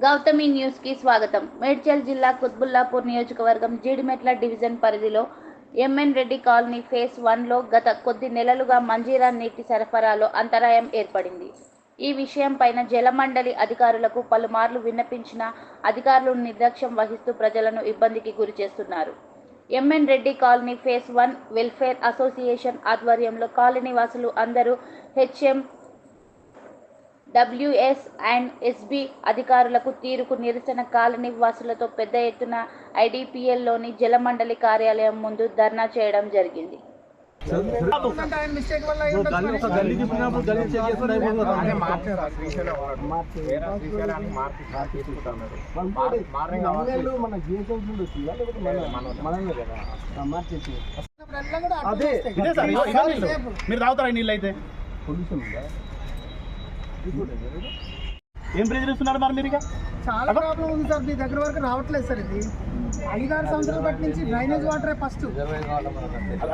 Gautami news కి స్వాగతం. మేడ్చల్ జిల్లా కుత్బుల్లాపూర్ నియోజకవర్గం జీడిమెట్ల డివిజన్ పరిధిలో ఎంఎన్ రెడ్డి కాలనీ ఫేజ్ 1లో గత కొద్ది నెలలుగా మంజీరా నీటి సరఫరాలో అంతరాయం ఏర్పడింది. ఈ విషయంపైన జలమండలి అధికారులకు పలుమార్లు విన్నపించిన అధికారులు నిర్లక్ష్యం వహిస్తూ ప్రజలను ఇబ్బందికి గురి చేస్తున్నారు. MN Reddy colony phase 1 welfare association ఆధ్వర్యంలో కాలనీ వాసులు అందరూ హెచ్ఎం డబ్ల్యూఎస్ అండ్ ఎస్బి అధికారులకు తీరుకు నిరసన కాలనీ వాసులతో పెద్ద ఎత్తున ఐడిపిఎల్లోని జలమండలి కార్యాలయం ముందు ధర్నా చేయడం జరిగింది. మీరు తాగుతారా నీళ్ళు అయితే ఏం ప్రెజర్ ఇస్తున్నారు మరి మీరు? చాలా ప్రాబ్లం ఉంది సార్, మీ దగ్గర వరకు రావట్లేదు సార్. ఇది 5-6 సంవత్సరాల బట్టి నుంచి డ్రైనేజ్ వాటరే ఫస్ట్.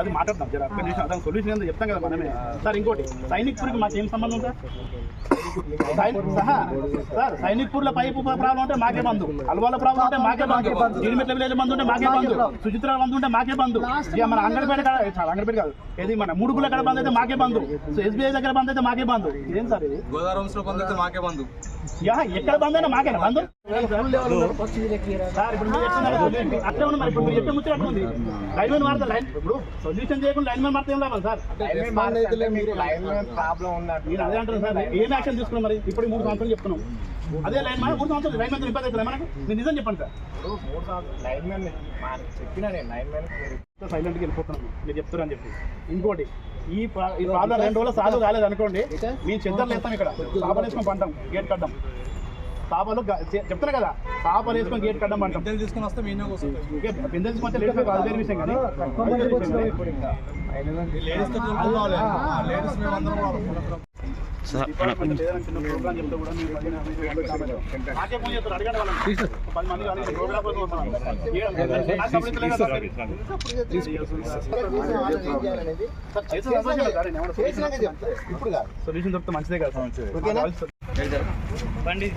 అది మాట్లాడతాం జర అదే సొల్యూషన్ ఏందో చెప్తాం కదా మనమే. సార్ ఇంకోటి సైనిక్పూర్కి మాకు ఏం సంబంధం సార్? సార్ సైనిక్పూర్లో పైపు ప్రాబ్లం ఉంటే మాకే బంధు, అల్వాల ప్రాబ్లం ఉంటే మాకే బంధు, జీడిమెట్ల విలేజ్ బంధు ఉంటే మాకే బంధు, సుచిత్ర బంధు ఉంటే మాకే బంధు, ఇక మన అంగడిపేట చాలా అంగడిపేట కాదు ఏది మన మూడుగుల కడ బంద్ అయితే మాకే బంధు, ఎస్బీఐ దగ్గర బంద్ అయితే మాకే బంధు. ఏం సార్ ఇది? గోదావరి బంద్ అయితే మాకే బంధు. ఎక్కడ బంద్ అయినా మాకేనా బంధు? సార్ ఇప్పుడు అట్లా ఉంది మరి. ఇప్పుడు మీరు చెప్పే ముచ్చట అట్లా ఉంది. లైన్ మ్యాన్ మారుతా లైన్ ఇప్పుడు సొల్యూషన్ చేయకుండా లైన్ మ్యాన్ మారితే ఏం లాభం సార్? నేను అదే అంటాను సార్. ఏం యాక్షన్ తీసుకున్నాం మరి? ఇప్పుడు 3 సంవత్సరాలు చెప్తున్నాం. అదే లైన్ మ్యాన్ 3 సంవత్సరాలు లైన్ మ్యాన్ ఇబ్బంది అవుతుంది మనకు. మీరు నిజం చెప్పండి సార్. సైలెంట్గా వెళ్ళిపోతున్నాం మీరు చెప్తారని చెప్పి. ఇంకోటి ఈ ప్రాబ్లం 2 రోజులు సాల్వ్ కాలేదు అనుకోండి, మేము చెద్దర్లు వేస్తాం ఇక్కడ, తాపలు వేసుకొని పంటాం, గేట్ కట్టాం. తాపలు చెప్తాను కదా, తాపలు వేసుకొని గేట్ కట్టడం పంటాం. తీసుకుని వస్తే మీ బిందెలు తీసుకొస్తే లేట్ కాదు, వేరే విషయం కానీ సొల్యూషన్ దొరికితే మంచిదే కదా. బండి